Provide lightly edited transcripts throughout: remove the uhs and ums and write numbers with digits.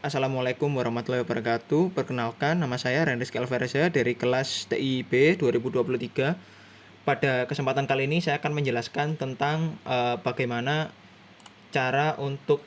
Assalamualaikum warahmatullahi wabarakatuh. Perkenalkan, nama saya Renriski Alvareza dari kelas TIB 2023. Pada kesempatan kali ini saya akan menjelaskan tentang bagaimana cara untuk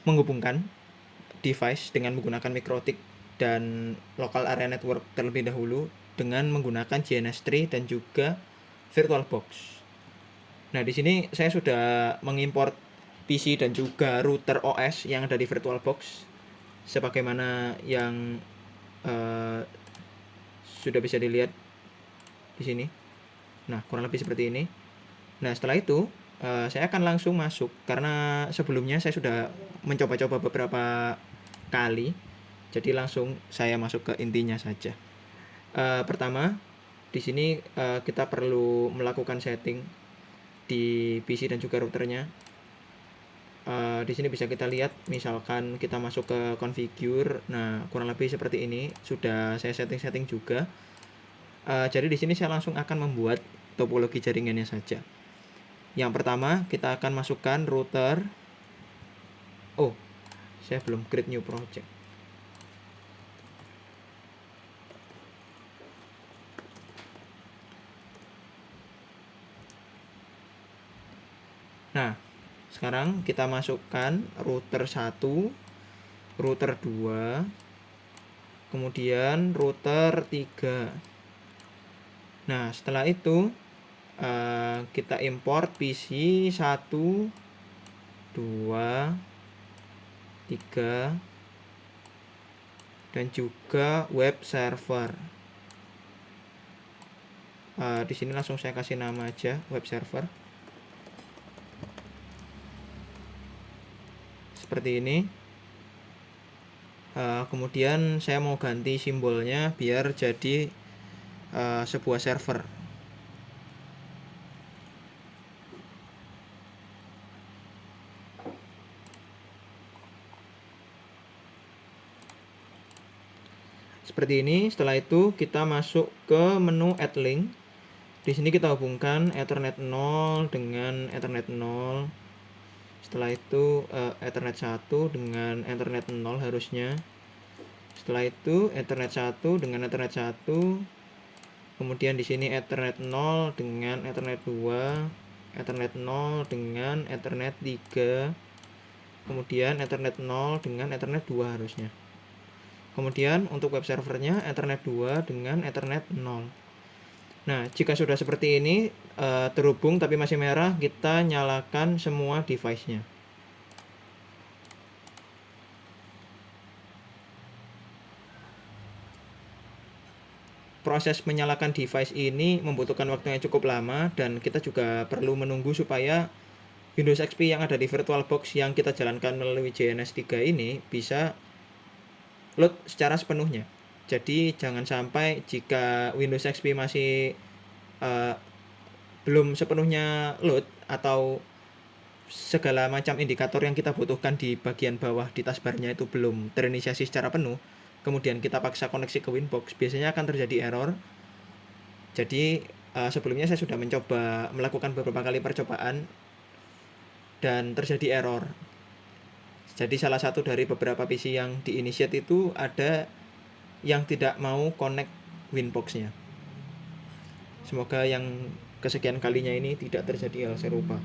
menghubungkan device dengan menggunakan MikroTik dan Local Area Network terlebih dahulu dengan menggunakan GNS3 dan juga VirtualBox. Nah, di sini saya sudah mengimport PC dan juga router OS yang ada di VirtualBox sebagaimana yang sudah bisa dilihat di sini. Nah, kurang lebih seperti ini. Nah, setelah itu saya akan langsung masuk karena sebelumnya saya sudah mencoba-coba beberapa kali. Jadi langsung saya masuk ke intinya saja. Pertama, di sini kita perlu melakukan setting di PC dan juga routernya. Di sini bisa kita lihat, misalkan kita masuk ke configure. Nah, kurang lebih seperti ini. Sudah saya setting-setting juga. Jadi di sini saya langsung akan membuat topologi jaringannya saja. Yang pertama, kita akan masukkan router. Oh, saya belum create new project. Nah, sekarang kita masukkan router 1, router 2, kemudian router 3. Nah, setelah itu kita import PC 1, 2, 3, dan juga web server. Di sini langsung saya kasih nama aja web server. Seperti ini. Kemudian saya mau ganti simbolnya biar jadi sebuah server. Seperti ini. Setelah itu kita masuk ke menu add link. Di sini kita hubungkan Ethernet 0 dengan Ethernet 0. Setelah itu Ethernet 1 dengan Ethernet 0 harusnya. Setelah itu Ethernet 1 dengan Ethernet 1. Kemudian di sini Ethernet 0 dengan Ethernet 2, Ethernet 0 dengan Ethernet 3. Kemudian Ethernet 0 dengan Ethernet 2 harusnya. Kemudian untuk web servernya Ethernet 2 dengan Ethernet 0. Nah, jika sudah seperti ini terhubung tapi masih merah, kita nyalakan semua device-nya. Proses menyalakan device ini membutuhkan waktu yang cukup lama dan kita juga perlu menunggu supaya Windows XP yang ada di VirtualBox yang kita jalankan melalui JNS3 ini bisa load secara sepenuhnya. Jadi jangan sampai jika Windows XP masih belum sepenuhnya load atau segala macam indikator yang kita butuhkan di bagian bawah di taskbarnya itu belum terinisiasi secara penuh, kemudian kita paksa koneksi ke Winbox, biasanya akan terjadi error. Jadi sebelumnya saya sudah mencoba melakukan beberapa kali percobaan dan terjadi error. Jadi salah satu dari beberapa PC yang diinitiate itu ada yang tidak mau connect Winbox-nya. Semoga yang kesekian kalinya ini tidak terjadi hal serupa.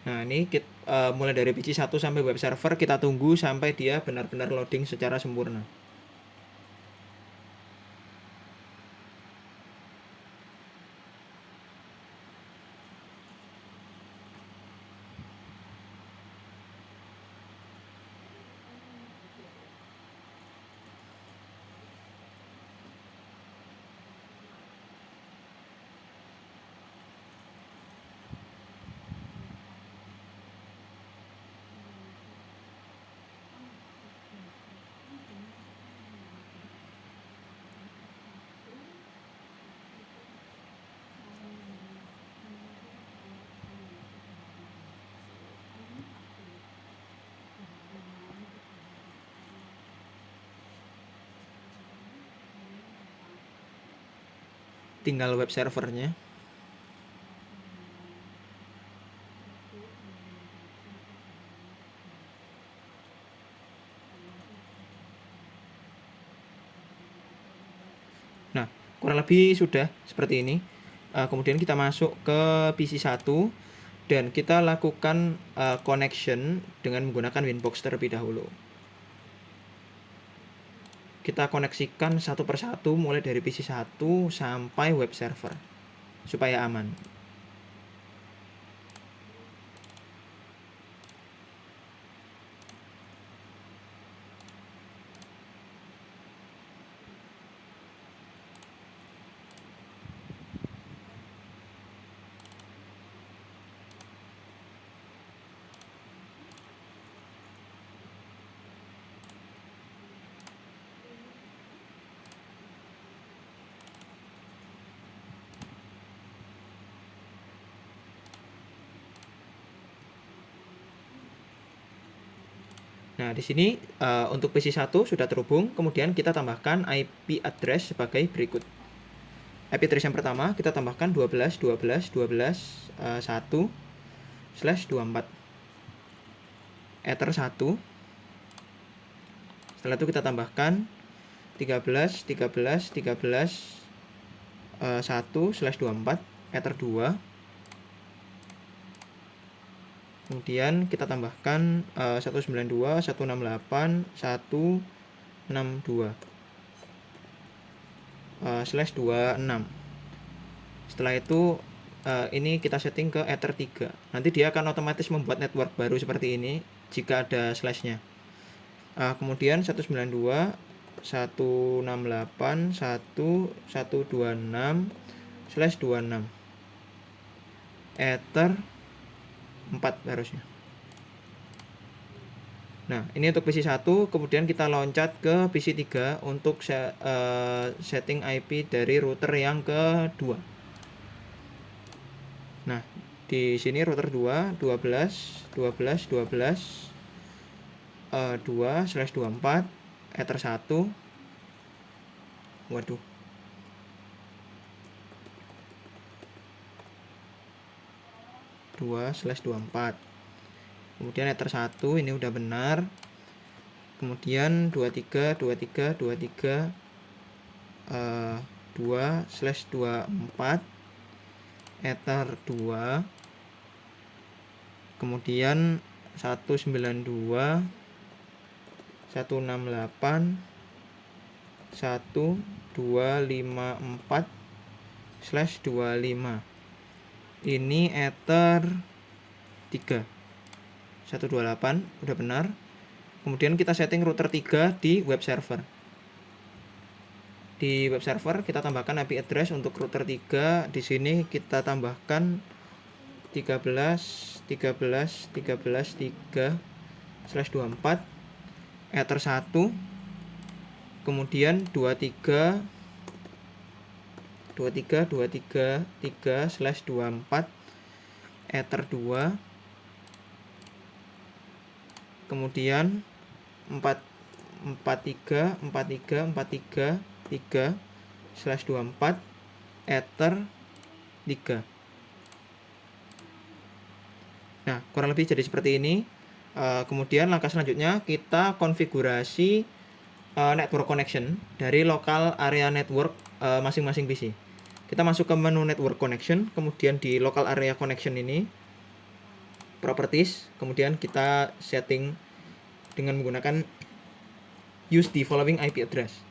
Nah, ini mulai dari PC 1 sampai web server kita tunggu sampai dia benar-benar loading secara sempurna. tinggal web servernya. Nah, kurang lebih sudah seperti ini. Kemudian kita masuk ke PC 1 dan kita lakukan connection dengan menggunakan Winbox terlebih dahulu. Kita koneksikan satu persatu mulai dari PC 1 sampai web server supaya aman. Nah, di sini untuk PC 1 sudah terhubung, kemudian kita tambahkan IP address sebagai berikut. IP address yang pertama kita tambahkan 12.12.12.1/24 ether 1. Setelah itu kita tambahkan 13.13.13.1/24 ether 2. Kemudian kita tambahkan 192.168.162/26. Setelah itu ini kita setting ke ether 3. Nanti dia akan otomatis membuat network baru seperti ini jika ada slashnya. Kemudian 192.168.1.126/26 ether 4 harusnya. Nah, ini untuk PC 1, kemudian kita loncat ke PC 3 untuk setting IP dari router yang kedua. Nah, di sini router 2 2/24 ether 1. Waduh. (2/24). Kemudian ether 1 ini udah benar. Kemudian 2/24 ether 2. Kemudian 192.168.1.254/25. Ini ether 3. 128 udah benar. Kemudian kita setting router 3 di web server. Di web server kita tambahkan IP address untuk router 3. Di sini kita tambahkan 13.13.13.3/24 ether 1. Kemudian 23.23.3/24 ether 2. Kemudian 43.43.43.3/24 ether 3. Nah, kurang lebih jadi seperti ini. Kemudian langkah selanjutnya kita konfigurasi network connection dari local area network masing-masing PC. Kita masuk ke menu network connection, kemudian di local area connection ini properties, kemudian kita setting dengan menggunakan use the following IP address.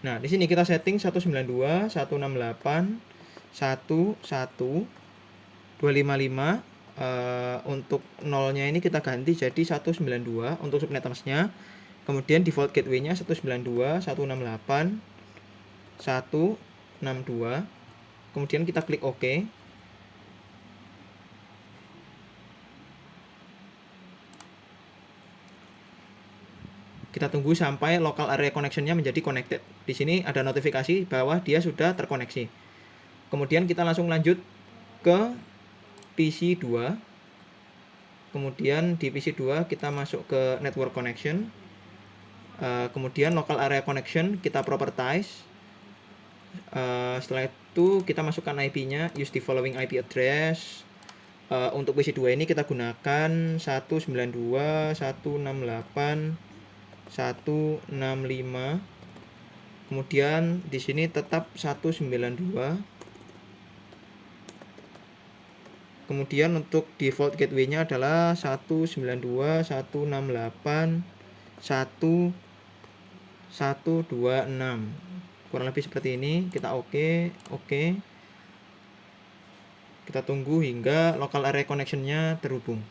Nah, di sini kita setting 192.168.1.1.255. Untuk nolnya ini kita ganti jadi 192 untuk subnet masknya. Kemudian default gateway-nya 192.168.1.62. Kemudian kita klik OK. Kita tunggu sampai local area connection-nya menjadi connected. Di sini ada notifikasi bahwa dia sudah terkoneksi. Kemudian kita langsung lanjut ke PC 2. Kemudian di PC 2 kita masuk ke network connection. Kemudian local area connection kita propertize. Setelah itu kita masukkan IP-nya, use the following IP address. Untuk PC2 ini kita gunakan 192.168.165. Kemudian di sini tetap 192. Kemudian untuk default gateway-nya adalah 192.168.126. Kurang lebih seperti ini. Kita oke. Kita tunggu hingga local area connection-nya terhubung.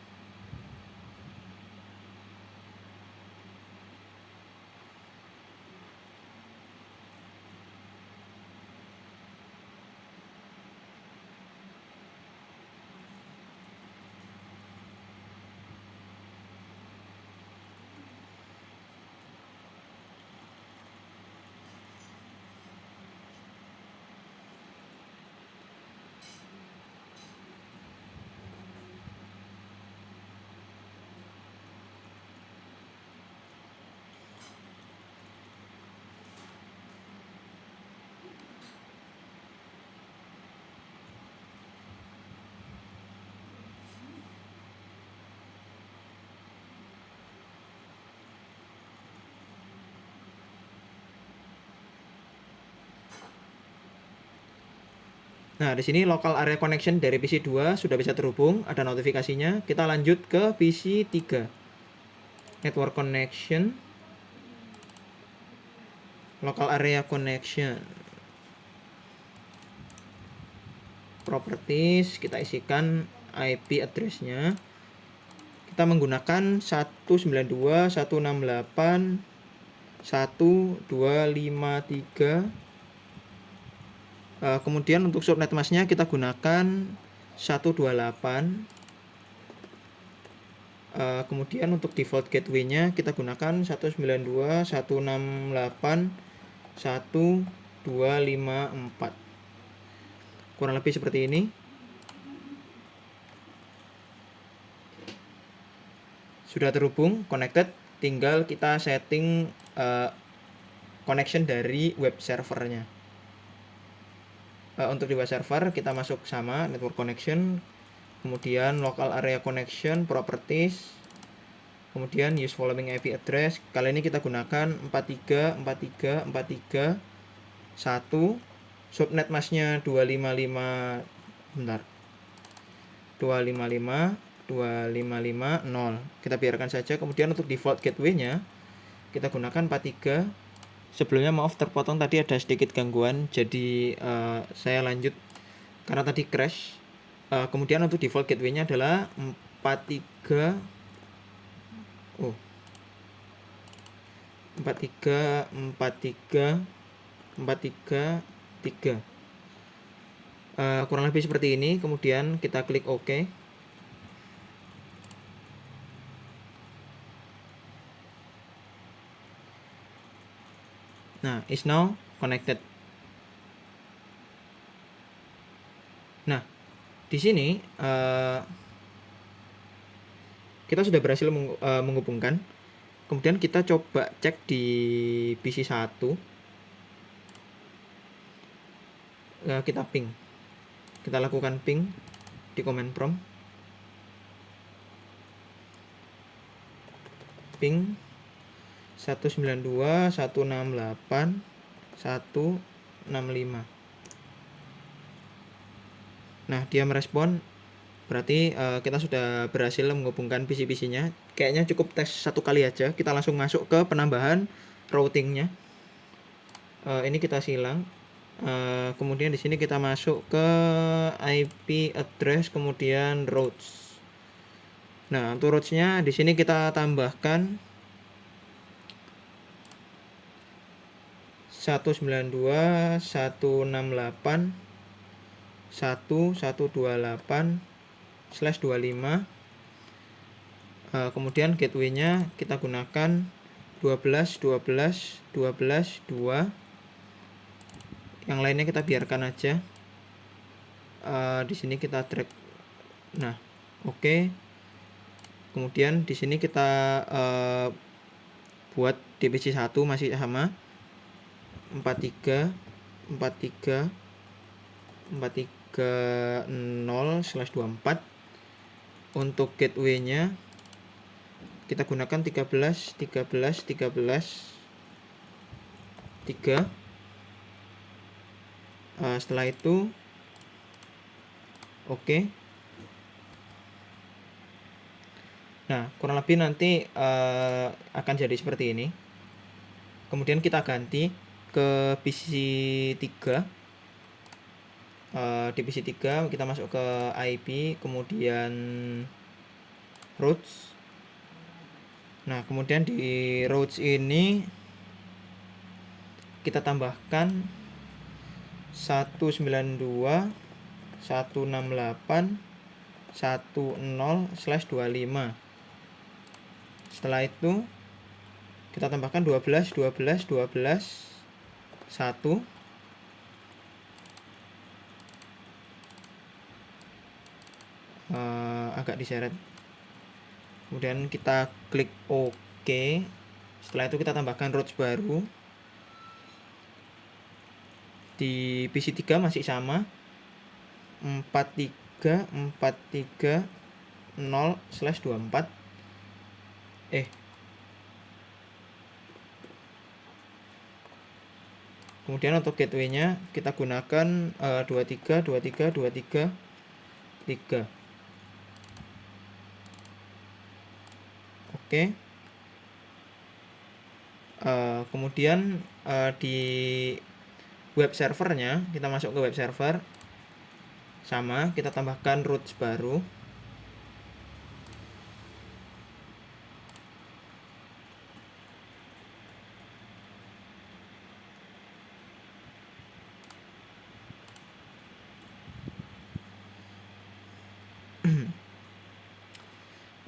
Nah, di sini local area connection dari PC2 sudah bisa terhubung, ada notifikasinya. Kita lanjut ke PC3. Network connection, local area connection, properties, kita isikan IP address-nya. Kita menggunakan 192.168.1.253. Kemudian untuk subnet mask-nya kita gunakan 128. Kemudian untuk default gateway-nya kita gunakan 192.168.1.254. Kurang lebih seperti ini. Sudah terhubung, connected. Tinggal kita setting connection dari web servernya. Untuk di web server kita masuk sama network connection, kemudian local area connection, properties, kemudian use following IP address. Kali ini kita gunakan 43.43.43.1. Subnet mask-nya 255.255.255.0. Kita biarkan saja. Kemudian untuk default gateway-nya kita gunakan 43. Sebelumnya maaf terpotong, tadi ada sedikit gangguan, jadi saya lanjut karena tadi crash. Kemudian untuk default gateway-nya adalah 43. 43. Kurang lebih seperti ini. Kemudian kita klik OK. Nah, is now connected. Nah, di sini kita sudah berhasil menghubungkan. Kemudian kita coba cek di PC1. Kita ping. Kita lakukan ping di command prompt. Ping 192.168.165. Nah, dia merespon. Berarti kita sudah berhasil menghubungkan PC-PC-nya. Kayaknya cukup tes satu kali aja. Kita langsung masuk ke penambahan routingnya. Ini kita silang. Kemudian di sini kita masuk ke IP address, kemudian routes. Nah, untuk routes-nya di sini kita tambahkan 192.168.1.128/25. Kemudian gateway-nya kita gunakan 12.12.12.2. Yang lainnya kita biarkan aja. Di sini kita drag. Nah, oke. Kemudian di sini kita buat DPC1 masih sama 43 4340/24. Untuk gateway-nya kita gunakan 13 13 13 3. Setelah itu oke. Nah, kurang lebih nanti akan jadi seperti ini. Kemudian kita ganti ke PC3. Di PC3 kita masuk ke IP, kemudian routes. Nah, kemudian di routes ini kita tambahkan 192.168.10/25. Setelah itu kita tambahkan 12 12 12 1. Agak diseret. Kemudian kita klik OK. Setelah itu kita tambahkan routes baru. Di PC3 masih sama, 43430/24. Kemudian untuk gateway-nya kita gunakan 23 23 23 3. Oke. Kemudian di web servernya kita masuk ke web server. Sama, kita tambahkan routes baru.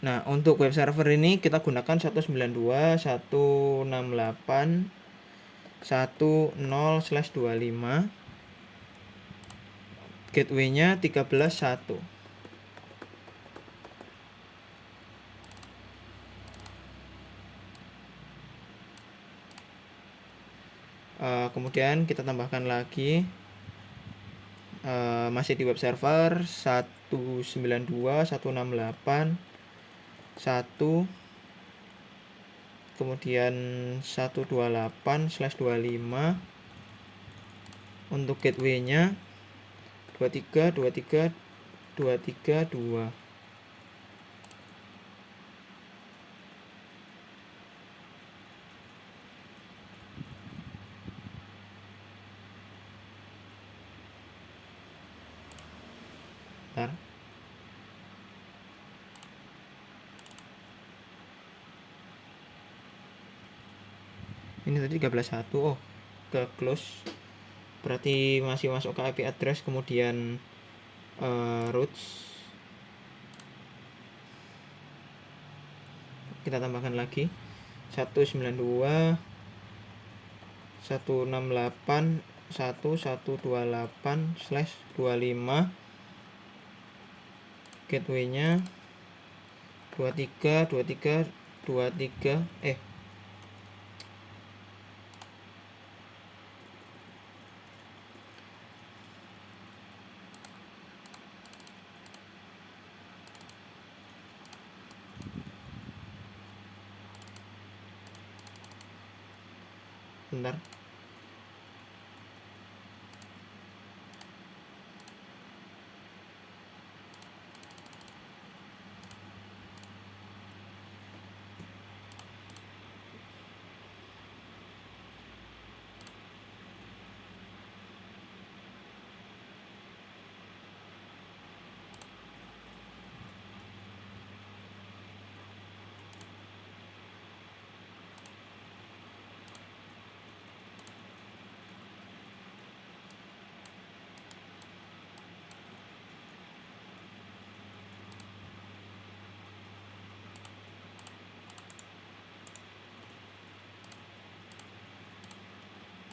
Nah, untuk web server ini kita gunakan 192.168.10/25. Gateway-nya 13.1. Kemudian kita tambahkan lagi masih di web server 192.168.1, kemudian 128/25. Untuk gateway-nya 23 23 23 2. Bentar. Ini tadi 13.1. Oh, ke close. Berarti masih masuk ke IP address, kemudian routes. Kita tambahkan lagi 192.168.1128/25. Gateway-nya 23 23 23. Bentar.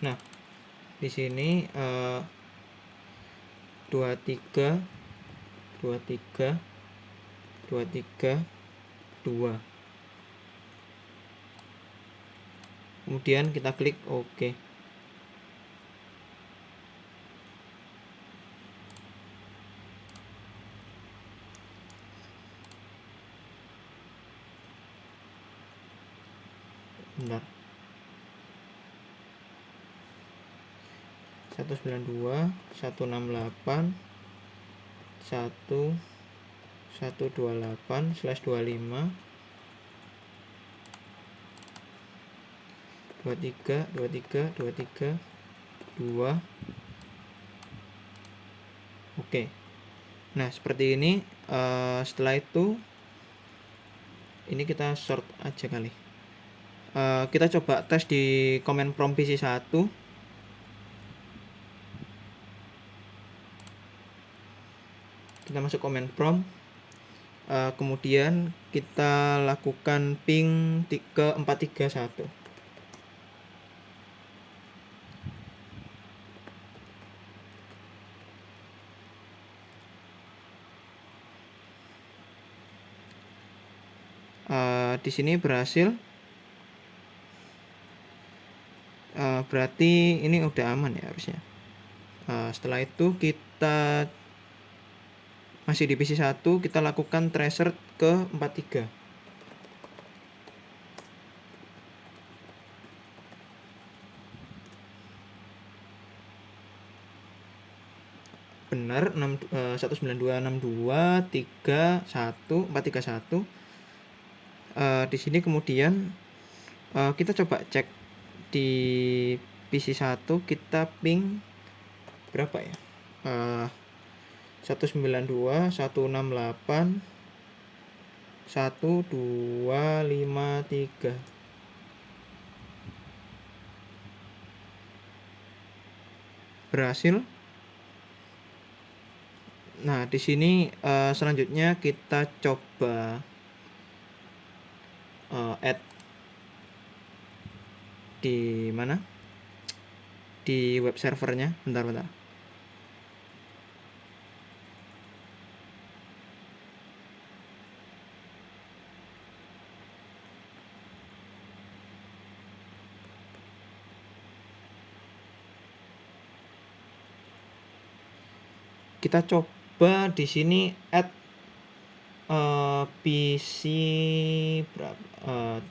Nah, di sini 23 23 23 2. Kemudian kita klik OK. bentar, 192 168 1128/25 23 2. Oke. Nah, seperti ini. Setelah itu ini kita sort aja kali. Kita coba tes di command prompt PC 1. Kita masuk command prompt. Kemudian kita lakukan ping ke 431. Di sini berhasil. Berarti ini udah aman ya harusnya. Setelah itu kita masih di PC 1, kita lakukan tracer ke 43. Benar, 192.62.31.431. Di sini kemudian kita coba cek di PC 1, kita ping berapa ya? 192.168.1253. Berhasil. Nah, di sini selanjutnya kita coba add di mana? Di web servernya. Bentar. Kita coba di sini add PC berapa?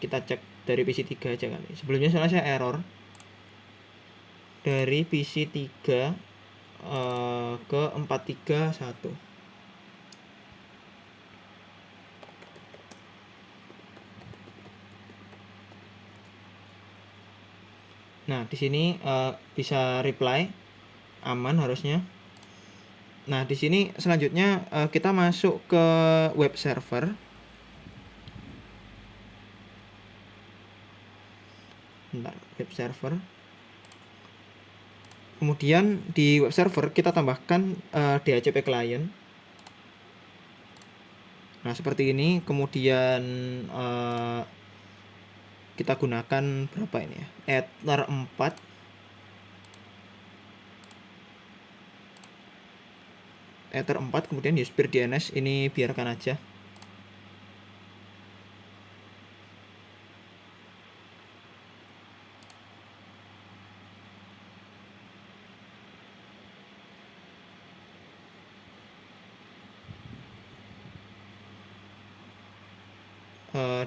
Kita cek dari PC 3 aja kali. Sebelumnya soalnya saya error. Dari PC 3 ke 431. Nah, di sini bisa reply, aman harusnya. Nah, di sini selanjutnya kita masuk ke web server. Bentar, web server. Kemudian di web server kita tambahkan DHCP client. Nah, seperti ini. Kemudian kita gunakan berapa ini ya? Ether 4. Ether 4, kemudian Usepeer DNS ini biarkan aja.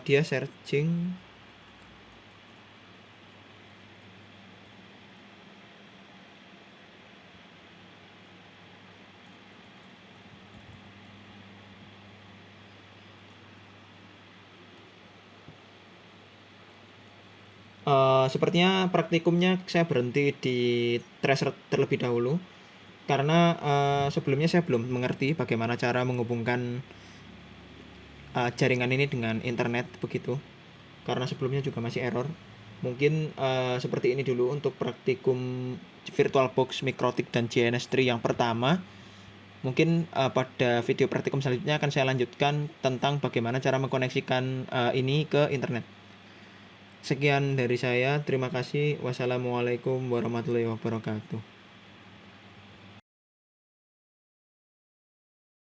Dia searching. Sepertinya praktikumnya saya berhenti di tracer terlebih dahulu karena sebelumnya saya belum mengerti bagaimana cara menghubungkan jaringan ini dengan internet begitu, karena sebelumnya juga masih error. Mungkin seperti ini dulu untuk praktikum VirtualBox, Mikrotik, dan JNS3 yang pertama. Mungkin pada video praktikum selanjutnya akan saya lanjutkan tentang bagaimana cara mengkoneksikan ini ke internet. Sekian dari saya, terima kasih. Wassalamualaikum warahmatullahi wabarakatuh.